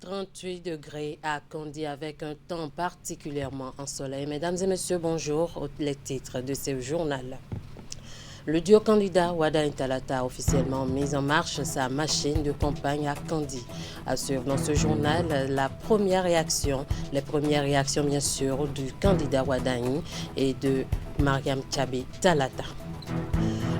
38 degrés à Kandy avec un temps particulièrement ensoleillé. Mesdames et messieurs, bonjour. Les titres de ce journal. Le duo candidat Wada Intalata a officiellement mis en marche sa machine de campagne à Kandy. Assure dans ce journal les premières réactions bien sûr du candidat Wadain et de Mariam Tchabi Talata.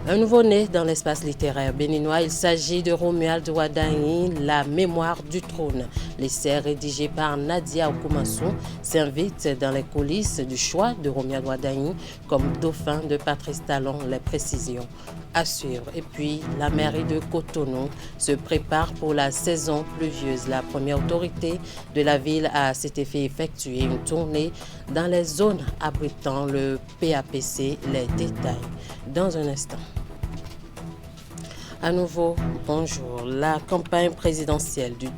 Un nouveau-né dans l'espace littéraire béninois, il s'agit de Romuald Wadain, La mémoire du trône. L'essai rédigé par Nadia Okumassou s'invite dans les coulisses du choix de Romuald Wadain comme dauphin de Patrice Talon. Les précisions à suivre. Et puis, la mairie de Cotonou se prépare pour la saison pluvieuse. La première autorité de la ville a cet effet effectué une tournée dans les zones abritant le PAPC. Les détails dans un instant. À nouveau, bonjour. La campagne présidentielle du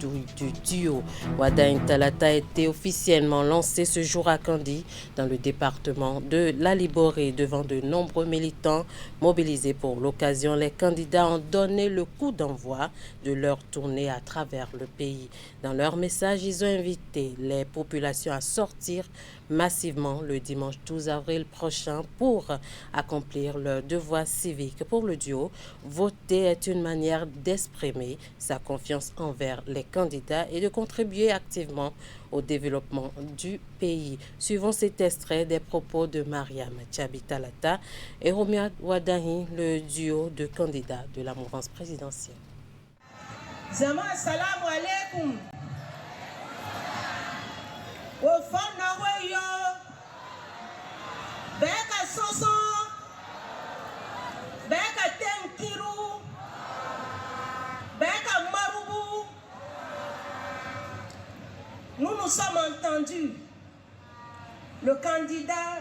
duo Wada Intalata a été officiellement lancée ce jour à Kandy, dans le département de la Liborée, devant de nombreux militants mobilisés pour l'occasion. Les candidats ont donné le coup d'envoi de leur tournée à travers le pays. Dans leur message, ils ont invité les populations à sortir massivement le dimanche 12 avril prochain pour accomplir leur devoir civique. Pour le duo, voter est une manière d'exprimer sa confiance envers les candidats et de contribuer activement au développement du pays. Suivons cet extrait des propos de Mariam Tchabi Talata et Romuald Wadain, le duo de candidats de la mouvance présidentielle. Zama, salam alaikum. Beka soso, beka tenkiru, beka marubu. Nous nous sommes entendus. Le candidat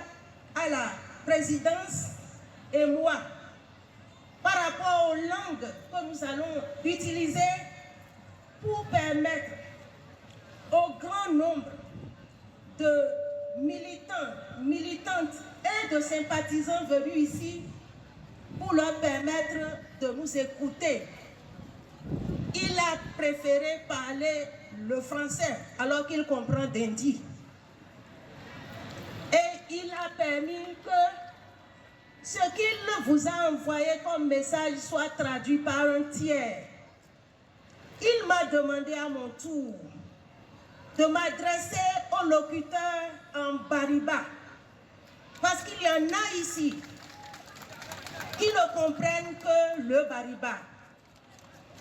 à la présidence et moi, par rapport aux langues que nous allons utiliser pour permettre au grand nombre de militants, militantes et de sympathisants venus ici pour leur permettre de nous écouter. Il a préféré parler le français alors qu'il comprend d'indi. Et il a permis que ce qu'il vous a envoyé comme message soit traduit par un tiers. Il m'a demandé à mon tour de m'adresser aux locuteurs en bariba. Parce qu'il y en a ici qui ne comprennent que le bariba.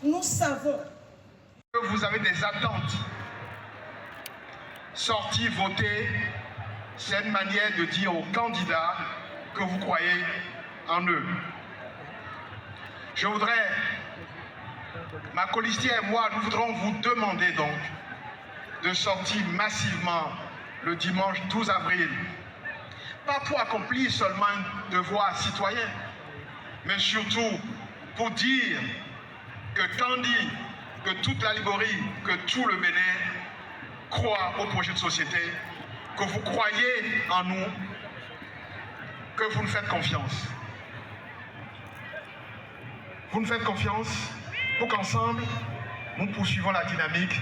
Nous savons que vous avez des attentes. Sortir voter, c'est une manière de dire aux candidats que vous croyez en eux. Je voudrais, ma colistière et moi, nous voudrons vous demander donc de sortir massivement le dimanche 12 avril. Pas pour accomplir seulement un devoir citoyen, mais surtout pour dire que Kandy, que toute la Liborie, que tout le Bénin croient au projet de société, que vous croyez en nous, que vous nous faites confiance. Vous nous faites confiance pour qu'ensemble, nous poursuivons la dynamique,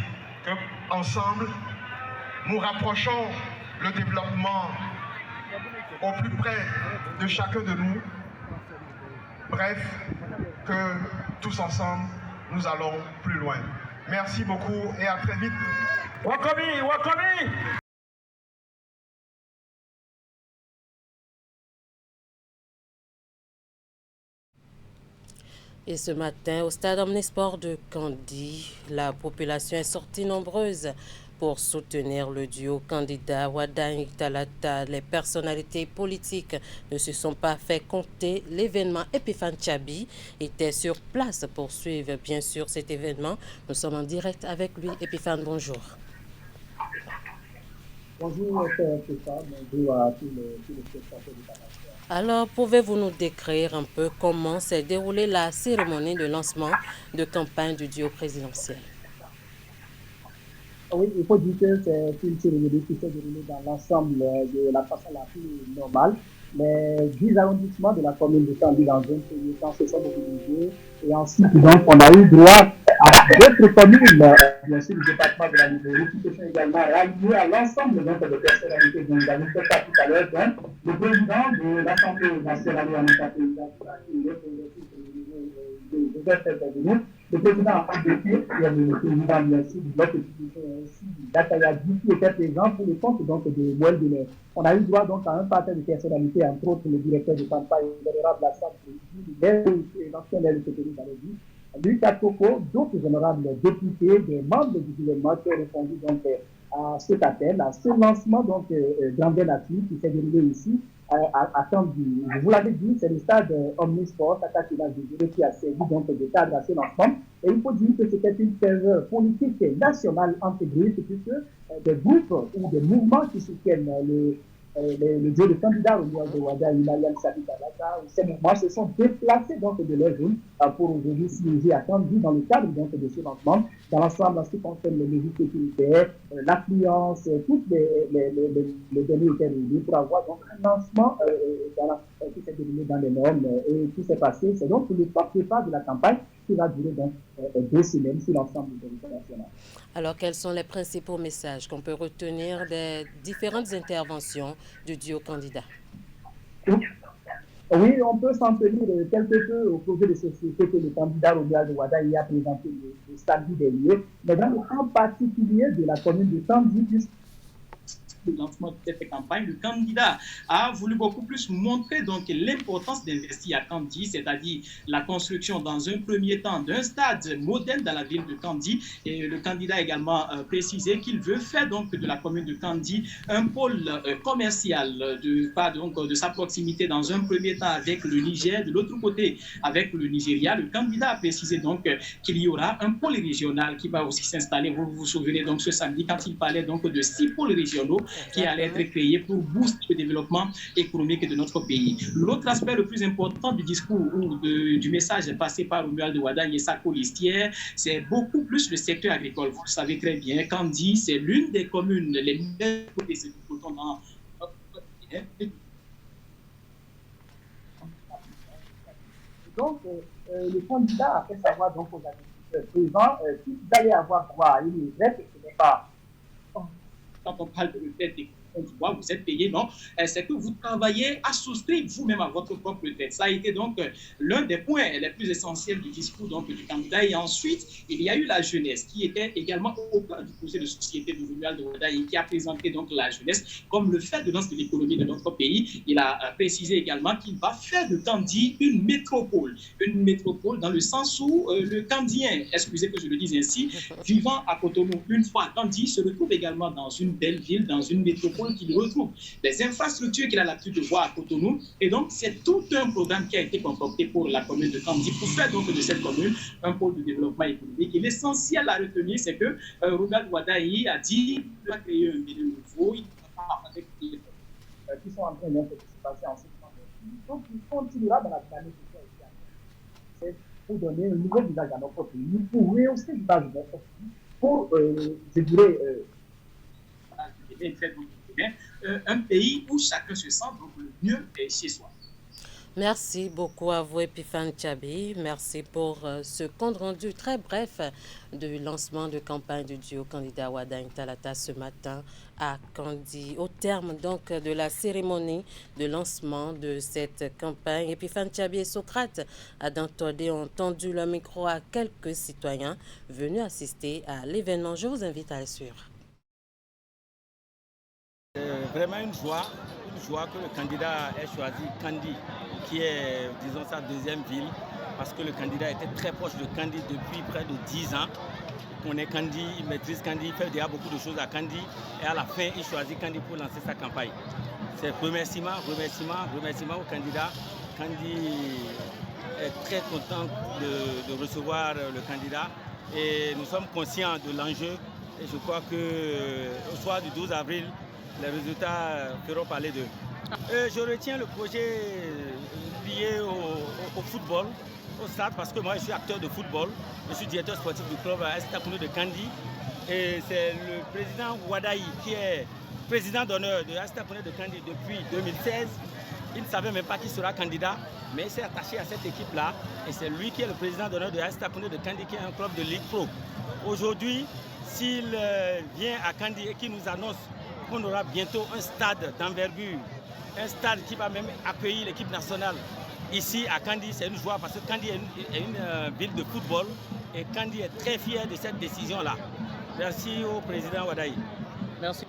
qu'ensemble, nous rapprochons le développement au plus près de chacun de nous. Bref, que tous ensemble, nous allons plus loin. Merci beaucoup et à très vite. Wakomi, Wakomi! Et ce matin, au stade Omnisport de Kandy, la population est sortie nombreuse pour soutenir le duo candidat Wada Intalata. Les personnalités politiques ne se sont pas fait compter. L'événement Epifan Tchabi était sur place pour suivre bien sûr cet événement. Nous sommes en direct avec lui. Epifan, bonjour. Bonjour, Stéphane. Bonjour à tous les spectateurs du Canada. Alors, pouvez-vous nous décrire un peu comment s'est déroulée la cérémonie de lancement de campagne du duo présidentiel? Oui, il faut dire que c'est une cérémonie qui s'est déroulée dans l'ensemble de la façon la plus normale. Les 10 arrondissements de la commune de Kandy dans un premier temps se sont mobilisés et ensuite, donc, on a eu droit à D'autres communes, bien sûr, le département de la République également rallié à l'ensemble donc, des personnalités dont nous avons fait part tout à l'heure. Le président de l'Assemblée nationale en état président le président en fait le président bien sûr du bloc aussi d'Akaya qui était présent pour le compte donc de Moël Demer. On a eu droit donc à un parterre de personnalités, entre autres le directeur de campagne, l'honorable Assad, l'ancien maire de Cotonou dans les villes, Lucas Coco, d'autres honorables députés, des membres du gouvernement qui ont répondu donc à cet appel, à ce lancement donc grandeur nature qui s'est déroulé ici à Candy. Vous l'avez dit, c'est le stade Omnisport, Takachina de qui a servi donc de cadre à ce lancement. Et il faut dire que c'était une ferveur politique nationale intégrée, puisque des groupes ou des mouvements qui soutiennent le jeu de candidat au niveau de Ouada, Mariam Sabi Tabata, ces mouvements se sont déplacés donc de leur zone pour aujourd'hui siéger à Candy dans le cadre donc de ce lancement. Dans l'ensemble, en ce qui concerne les mesures sécuritaires, l'affluence, toutes les données étaient réunies pour avoir donc un lancement qui s'est déroulé dans les normes et qui s'est passé. C'est donc le top départ de la campagne qui va durer donc 2 semaines sur l'ensemble du territoire national. Alors, quels sont les principaux messages qu'on peut retenir des différentes interventions du duo candidat? Oui, on peut s'en tenir quelque peu au projet de société que le candidat Robert de Ouada y a présenté le samedi dernier, mais dans le cas particulier de la commune de Candy, le lancement de cette campagne, le candidat a voulu beaucoup plus montrer donc l'importance d'investir à Candy, c'est-à-dire la construction dans un premier temps d'un stade moderne dans la ville de Candy. Et le candidat a également précisé qu'il veut faire donc de la commune de Candy un pôle commercial de sa proximité dans un premier temps avec le Niger, de l'autre côté avec le Nigeria. Le candidat a précisé donc qu'il y aura un pôle régional qui va aussi s'installer. Vous vous souvenez donc ce samedi quand il parlait donc de 6 pôles régionaux qui allait être créé pour booster le développement économique de notre pays. L'autre aspect le plus important du discours ou du message passé par Romuald de Ouada et sa colistière, c'est beaucoup plus le secteur agricole. Vous le savez très bien, Candy, c'est l'une des communes les meilleures de ce coton dans notre pays. Donc, le candidat a fait savoir donc aux agriculteurs présents qu'ils allaient avoir droit à une retraite, ce n'est pas quand on parle de retraite et qu'on voit, vous êtes payé, non, c'est que vous travaillez à souscrire vous-même à votre propre retraite. Ça a été donc l'un des points les plus essentiels du discours donc, du candidat. Et ensuite, il y a eu la jeunesse qui était également au cœur du projet de société de Romuald de Ouada et qui a présenté donc la jeunesse comme le fer de lance de l'économie de notre pays. Il a précisé également qu'il va faire de Candy une métropole dans le sens où le Candien, excusez que je le dise ainsi, vivant à Cotonou une fois à Candy, se retrouve également dans une belle ville, dans une métropole qu'il retrouve les infrastructures qu'il a l'habitude de voir à Cotonou. Et donc, c'est tout un programme qui a été concocté pour la commune de Candy, pour faire donc de cette commune un pôle de développement économique. Et l'essentiel à retenir, c'est que Romuald Ouadaï a dit qu'il va créer un milieu nouveau, il va pas avec les qui sont en train de se passer en ce moment. Donc, il continuera dans la dynamique c'est pour donner un nouveau visage à notre pays, pour rehausser le visage de notre pays, pour, je dirais, un pays où chacun se sent donc le mieux chez soi. Merci beaucoup à vous, Epiphane Tchabi. Merci pour ce compte rendu très bref du lancement de campagne du duo candidat Ouada Intalata ce matin à Candy. Au terme donc de la cérémonie de lancement de cette campagne, Epiphane Tchabi et Socrate Adantodé ont tendu le micro à quelques citoyens venus assister à l'événement. Je vous invite à le suivre. Vraiment une joie que le candidat ait choisi Candy, qui est, disons, sa deuxième ville, parce que le candidat était très proche de Candy depuis près de 10 ans. Il connaît Candy, il maîtrise Candy, il fait déjà beaucoup de choses à Candy, et à la fin, il choisit Candy pour lancer sa campagne. C'est remerciement au candidat. Candy est très content de recevoir le candidat, et nous sommes conscients de l'enjeu, et je crois qu'au soir du 12 avril, les résultats feront parler d'eux. Je retiens le projet lié au football, au stade, parce que moi je suis acteur de football. Je suis directeur sportif du club AS Taekwondo de Candy. Et c'est le président Ouadaï qui est président d'honneur de AS Taekwondo de Candy depuis 2016. Il ne savait même pas qui sera candidat, mais il s'est attaché à cette équipe-là. Et c'est lui qui est le président d'honneur de AS Taekwondo de Kandi, qui est un club de Ligue Pro. Aujourd'hui, s'il vient à Kandi et qu'il nous annonce qu'on aura bientôt un stade d'envergure, un stade qui va même accueillir l'équipe nationale ici à Kandi, c'est une joie parce que Kandi est une ville de football et Kandi est très fier de cette décision-là. Merci au président Wadaï. Merci.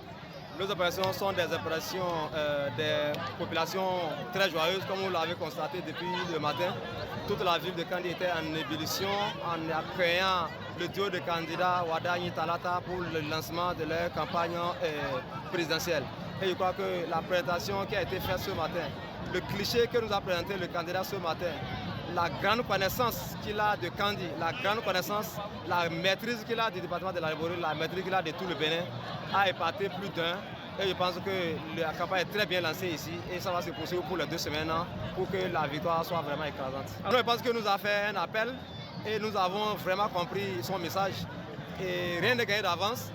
Nos opérations sont des opérations des populations très joyeuses, comme vous l'avez constaté depuis le matin. Toute la ville de Kandi était en ébullition en accueillant le duo de candidats Wadaï Talata pour le lancement de leur campagne présidentielle. Et je crois que la présentation qui a été faite ce matin, le cliché que nous a présenté le candidat ce matin, la grande connaissance qu'il a de Kandi, la grande connaissance, la maîtrise qu'il a du département de la République, la maîtrise qu'il a de tout le Bénin, a épaté plus d'un. Et je pense que la campagne est très bien lancée ici et ça va se poursuivre pour les 2 semaines pour que la victoire soit vraiment écrasante. Alors, je pense que nous a fait un appel et nous avons vraiment compris son message. Et rien n'est gagné d'avance.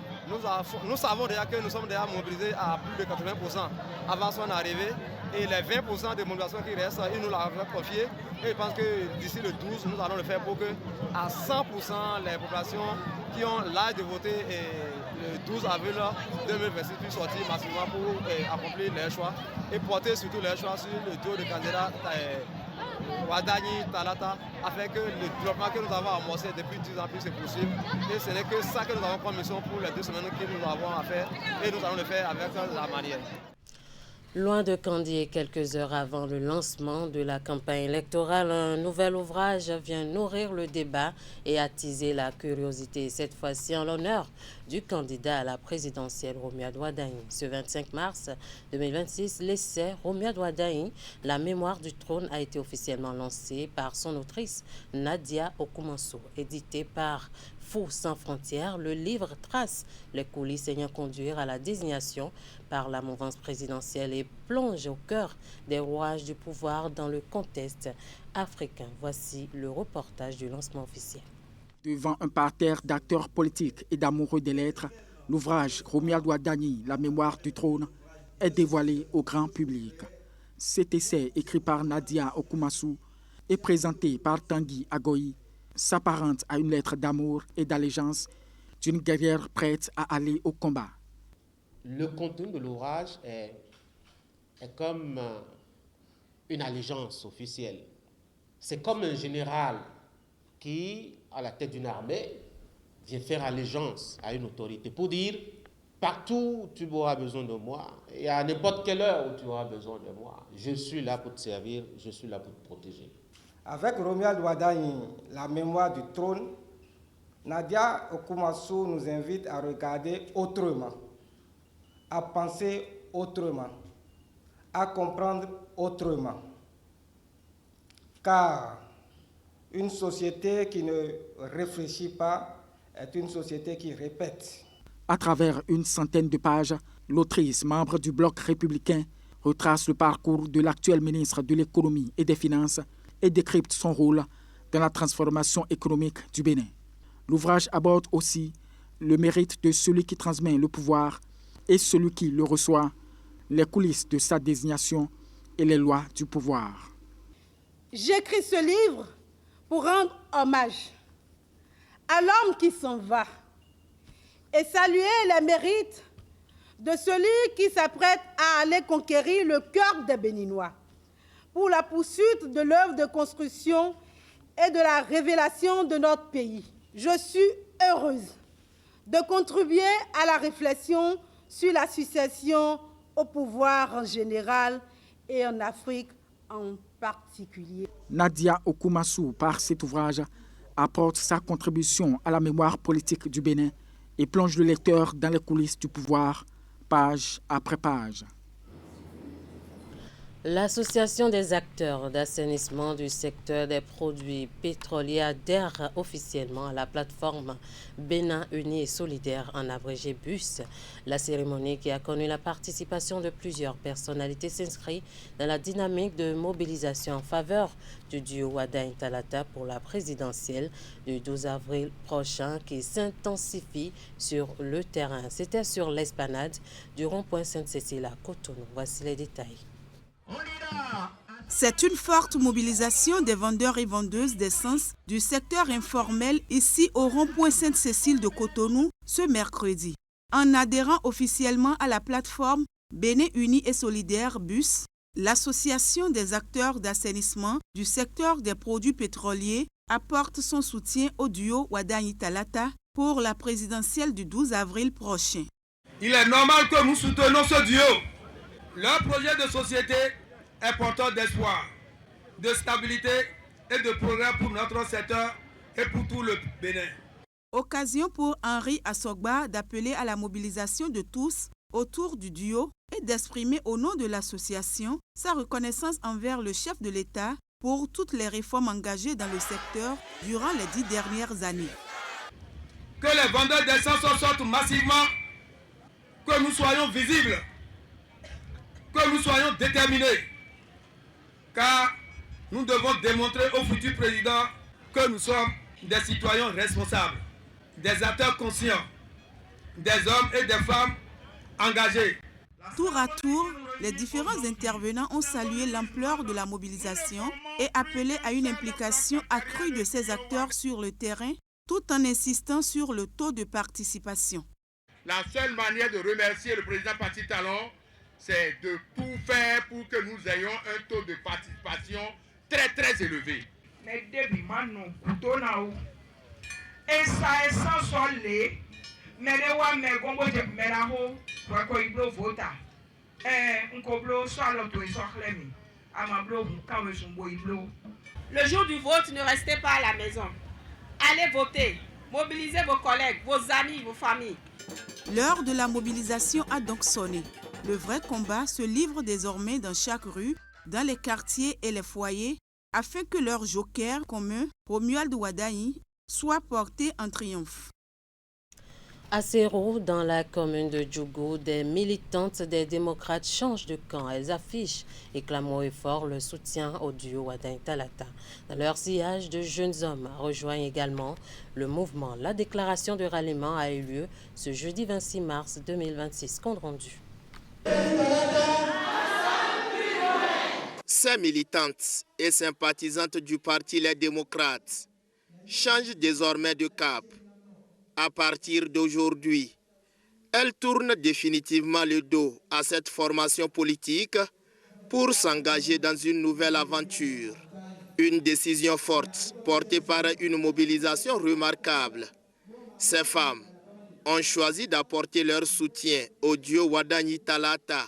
Nous savons déjà que nous sommes déjà mobilisés à plus de 80% avant son arrivée. Et les 20% de mobilisation qui restent, il nous l'a confié. Et je pense que d'ici le 12, nous allons le faire pour que à 100% les populations qui ont l'âge de voter le 12 avril 2026 puissent sortir massivement pour accomplir leurs choix et porter surtout leurs choix sur le duo de candidats Wadaï Talata afin que le développement que nous avons amorcé depuis 10 ans puisse se poursuivre. Et ce n'est que ça que nous avons comme mission pour les 2 semaines que nous avons à faire et nous allons le faire avec la manière. Loin de Kandi et quelques heures avant le lancement de la campagne électorale, un nouvel ouvrage vient nourrir le débat et attiser la curiosité, cette fois-ci en l'honneur du candidat à la présidentielle Romuald Wadaï. Ce 25 mars 2026, l'essai Romuald Wadaï, la mémoire du trône, a été officiellement lancé par son autrice Nadia Okumaso, édité par Fou sans frontières. Le livre trace les coulisses ayant conduit à la désignation par la mouvance présidentielle et plonge au cœur des rouages du pouvoir dans le contexte africain. Voici le reportage du lancement officiel. Devant un parterre d'acteurs politiques et d'amoureux des lettres, l'ouvrage Romuald Wadaï, la mémoire du trône, est dévoilé au grand public. Cet essai, écrit par Nadia Okumasu et présenté par Tanguy Agoï, s'apparente à une lettre d'amour et d'allégeance d'une guerrière prête à aller au combat. Le contenu de l'ouvrage est comme une allégeance officielle. C'est comme un général qui, à la tête d'une armée, vient faire allégeance à une autorité pour dire partout où tu auras besoin de moi et à n'importe quelle heure où tu auras besoin de moi, je suis là pour te servir, je suis là pour te protéger. Avec Romuald Wadaï, la mémoire du trône, Nadia Okumasu nous invite à regarder autrement, à penser autrement, à comprendre autrement. Car une société qui ne réfléchit pas est une société qui répète. À travers une centaine de pages, l'autrice, membre du Bloc républicain, retrace le parcours de l'actuel ministre de l'Économie et des Finances et décrypte son rôle dans la transformation économique du Bénin. L'ouvrage aborde aussi le mérite de celui qui transmet le pouvoir et celui qui le reçoit, les coulisses de sa désignation et les lois du pouvoir. J'écris ce livre pour rendre hommage à l'homme qui s'en va et saluer les mérites de celui qui s'apprête à aller conquérir le cœur des Béninois pour la poursuite de l'œuvre de construction et de la révélation de notre pays. Je suis heureuse de contribuer à la réflexion sur la succession au pouvoir en général et en Afrique en particulier. Nadia Okumasu, par cet ouvrage, apporte sa contribution à la mémoire politique du Bénin et plonge le lecteur dans les coulisses du pouvoir, page après page. L'Association des acteurs d'assainissement du secteur des produits pétroliers adhère officiellement à la plateforme Bénin Uni et Solidaire, en abrégé BUS. La cérémonie, qui a connu la participation de plusieurs personnalités, s'inscrit dans la dynamique de mobilisation en faveur du duo Wadaï Talata pour la présidentielle du 12 avril prochain, qui s'intensifie sur le terrain. C'était sur l'esplanade du rond-point Sainte-Cécile à Cotonou. Voici les détails. C'est une forte mobilisation des vendeurs et vendeuses d'essence du secteur informel ici au rond-point Sainte-Cécile de Cotonou ce mercredi. En adhérant officiellement à la plateforme Bénin Uni et Solidaire Bus, l'association des acteurs d'assainissement du secteur des produits pétroliers apporte son soutien au duo Wadagne Talata pour la présidentielle du 12 avril prochain. Il est normal que nous soutenons ce duo. Leur projet de société est porteur d'espoir, de stabilité et de progrès pour notre secteur et pour tout le Bénin. Occasion pour Henri Assogba d'appeler à la mobilisation de tous autour du duo et d'exprimer au nom de l'association sa reconnaissance envers le chef de l'État pour toutes les réformes engagées dans le secteur durant les 10 dernières années. Que les vendeurs d'essence sortent massivement, que nous soyons visibles, que nous soyons déterminés, car nous devons démontrer au futur président que nous sommes des citoyens responsables, des acteurs conscients, des hommes et des femmes engagés. Tour à tour, les différents intervenants ont salué l'ampleur de la mobilisation et appelé à une implication accrue de ces acteurs sur le terrain, tout en insistant sur le taux de participation. La seule manière de remercier le président Patrice Talon, c'est de tout faire pour que nous ayons un taux de participation très très élevé. Le jour du vote, ne restez pas à la maison. Allez voter, mobilisez vos collègues, vos amis, vos familles. L'heure de la mobilisation a donc sonné. Le vrai combat se livre désormais dans chaque rue, dans les quartiers et les foyers, afin que leur joker commun, Romuald Wadagne, soit porté en triomphe. À Sero, dans la commune de Djougou, des militantes des démocrates changent de camp. Elles affichent et clament haut et fort le soutien au duo Wadagne Talata. Dans leur sillage, de jeunes hommes rejoignent également le mouvement. La déclaration de ralliement a eu lieu ce jeudi 26 mars 2026. Compte rendu. Ces militantes et sympathisantes du parti Les Démocrates changent désormais de cap. À partir d'aujourd'hui, elles tournent définitivement le dos à cette formation politique pour s'engager dans une nouvelle aventure. Une décision forte portée par une mobilisation remarquable. Ces femmes ont choisi d'apporter leur soutien au duo Wadagne Talata.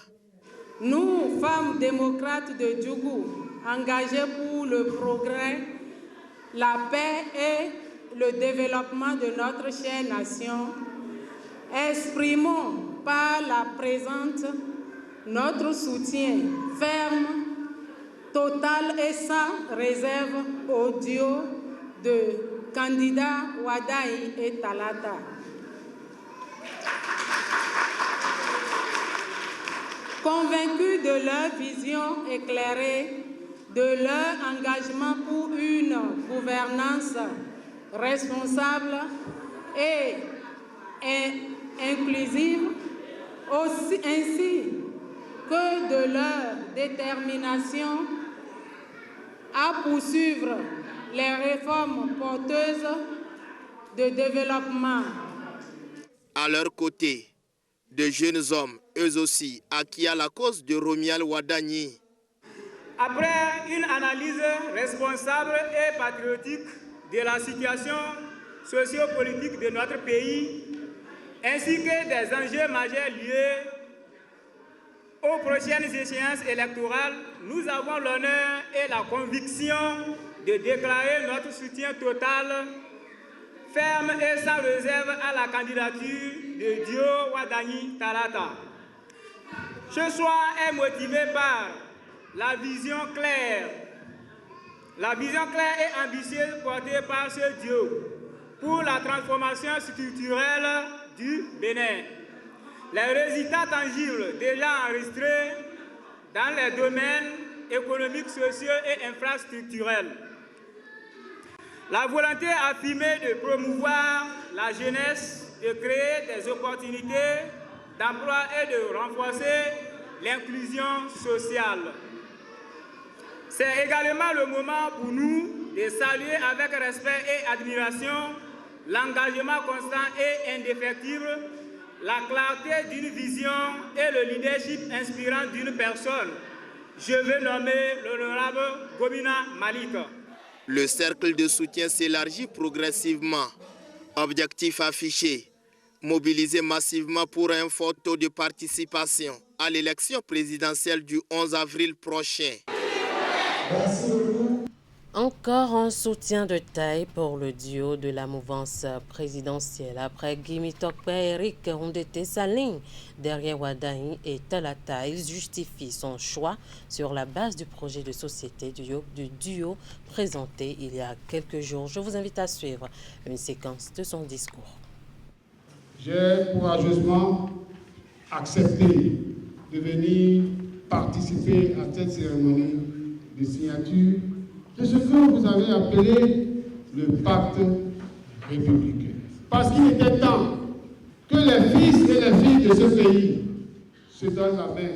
Nous, femmes démocrates de Djougou, engagées pour le progrès, la paix et le développement de notre chère nation, exprimons par la présente notre soutien ferme, total et sans réserve au duo de candidats Wadagne et Talata. Convaincus de leur vision éclairée, de leur engagement pour une gouvernance responsable et inclusive, ainsi que de leur détermination à poursuivre les réformes porteuses de développement. À leur côté, de jeunes hommes, eux aussi, acquis à la cause de Romuald Wadagne. Après une analyse responsable et patriotique de la situation sociopolitique de notre pays, ainsi que des enjeux majeurs liés aux prochaines échéances électorales, nous avons l'honneur et la conviction de déclarer notre soutien total, ferme et sans réserve à la candidature de duo Wadagne Talata. Ce choix est motivé par la vision claire et ambitieuse portée par ce duo pour la transformation structurelle du Bénin. Les résultats tangibles déjà enregistrés dans les domaines économiques, sociaux et infrastructurels. La volonté affirmée de promouvoir la jeunesse, de créer des opportunités d'emploi et de renforcer l'inclusion sociale. C'est également le moment pour nous de saluer avec respect et admiration l'engagement constant et indéfectible, la clarté d'une vision et le leadership inspirant d'une personne. Je veux nommer l'honorable Gomina Malik. Le cercle de soutien s'élargit progressivement. Objectif affiché, mobiliser massivement pour un fort taux de participation à l'élection présidentielle du 11 avril prochain. Encore un soutien de taille pour le duo de la mouvance présidentielle. Après Guimi Tokpe et Eric Ondete s'aligne derrière Wadahi et Talata, il justifie son choix sur la base du projet de société du duo présenté il y a quelques jours. Je vous invite à suivre une séquence de son discours. J'ai courageusement accepté de venir participer à cette cérémonie de signature de ce que vous avez appelé le pacte républicain. Parce qu'il était temps que les fils et les filles de ce pays se donnent la main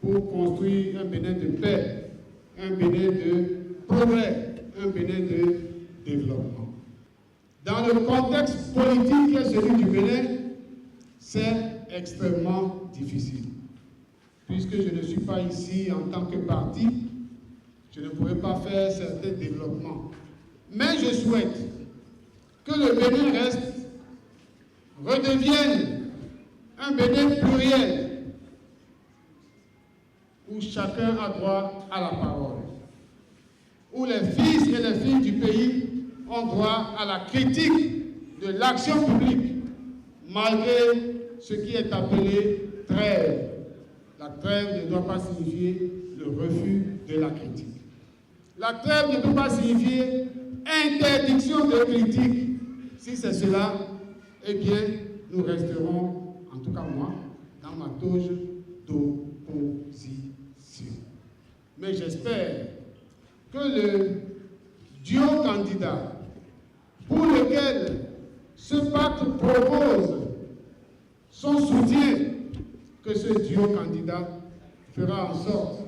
pour construire un Bénin de paix, un Bénin de progrès, un Bénin de développement. Dans le contexte politique qui est celui du Bénin, c'est extrêmement difficile. Puisque je ne suis pas ici en tant que parti, je ne pourrais pas faire certains développements. Mais je souhaite que le Bénin redevienne un Bénin pluriel, où chacun a droit à la parole, où les fils et les filles du pays ont droit à la critique de l'action publique, malgré ce qui est appelé trêve. La trêve ne doit pas signifier le refus de la critique. La trêve ne peut pas signifier interdiction de critique. Si c'est cela, eh bien, nous resterons, en tout cas moi, dans ma toge d'opposition. Mais j'espère que le duo candidat pour lequel ce pacte propose son soutien, que ce duo candidat fera en sorte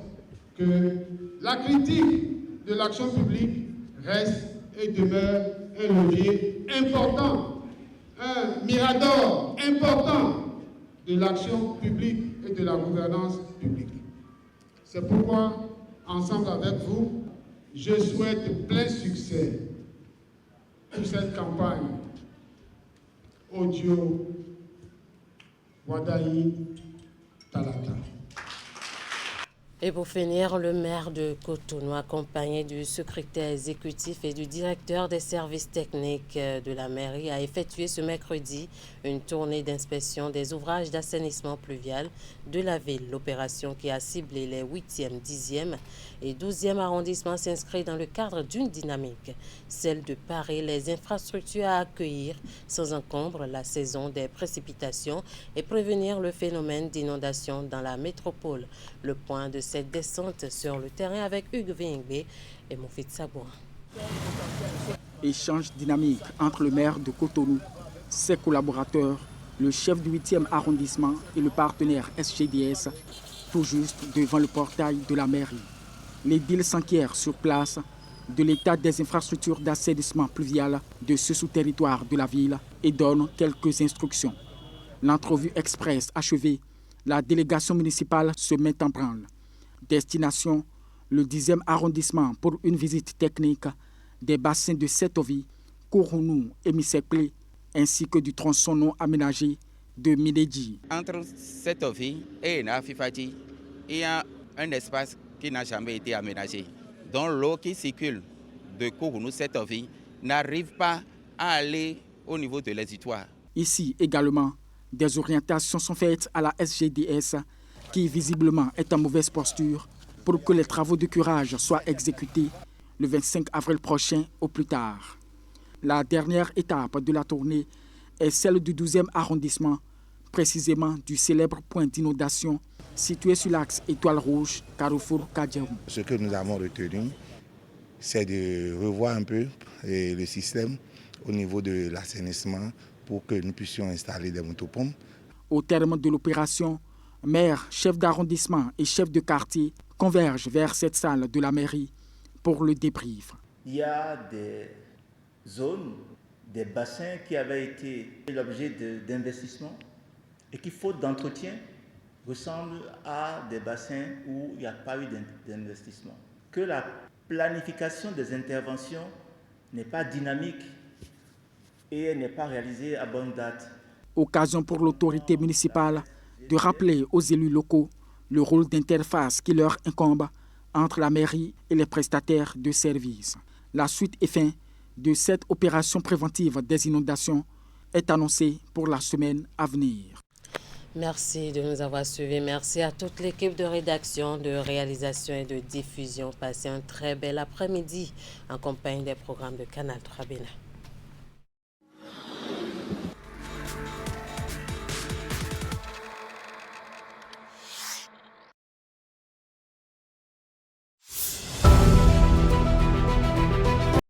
que la critique de l'action publique reste et demeure un levier important, un mirador important de l'action publique et de la gouvernance publique. C'est pourquoi, ensemble avec vous, je souhaite plein succès pour cette campagne au duo Wadahi-Talata. Et pour finir, le maire de Cotonou, accompagné du secrétaire exécutif et du directeur des services techniques de la mairie, a effectué ce mercredi une tournée d'inspection des ouvrages d'assainissement pluvial de la ville. L'opération qui a ciblé les 8e, 10e et 12e arrondissements s'inscrit dans le cadre d'une dynamique, celle de parer les infrastructures à accueillir sans encombre la saison des précipitations et prévenir le phénomène d'inondation dans la métropole. Le point de cette descente sur le terrain avec Hugues Vingbe et Moufid Sabouin. Échange dynamique entre le maire de Cotonou, ses collaborateurs, le chef du 8e arrondissement et le partenaire SGDS, tout juste devant le portail de la mairie. L'édile s'enquiert sur place de l'état des infrastructures d'assainissement pluvial de ce sous-territoire de la ville et donne quelques instructions. L'entrevue express achevée, la délégation municipale se met en branle. Destination, le 10e arrondissement pour une visite technique des bassins de Setovi, Kourounou et Misekle, ainsi que du tronçon non aménagé de Miledji. Entre Setovi et Nafifati, il y a un espace qui n'a jamais été aménagé, dont l'eau qui circule de Kourounou-Setovi n'arrive pas à aller au niveau de l'exutoire. Ici également, des orientations sont faites à la SGDS qui visiblement est en mauvaise posture pour que les travaux de curage soient exécutés le 25 avril prochain au plus tard. La dernière étape de la tournée est celle du 12e arrondissement, précisément du célèbre point d'inondation situé sur l'axe Étoile Rouge, Carrefour Kadiaou. Ce que nous avons retenu, c'est de revoir un peu le système au niveau de l'assainissement pour que nous puissions installer des motopompes. Au terme de l'opération, maire, chef d'arrondissement et chef de quartier convergent vers cette salle de la mairie pour le débrief. Il y a des zones, des bassins qui avaient été l'objet d'investissement et qui, faute d'entretien, ressemblent à des bassins où il n'y a pas eu d'investissement. Que la planification des interventions n'est pas dynamique et n'est pas réalisée à bonne date. Occasion pour l'autorité municipale de rappeler aux élus locaux le rôle d'interface qui leur incombe entre la mairie et les prestataires de services. La suite et fin de cette opération préventive des inondations est annoncée pour la semaine à venir. Merci de nous avoir suivis. Merci à toute l'équipe de rédaction, de réalisation et de diffusion. Passez un très bel après-midi en compagnie des programmes de Canal 3 Bénin.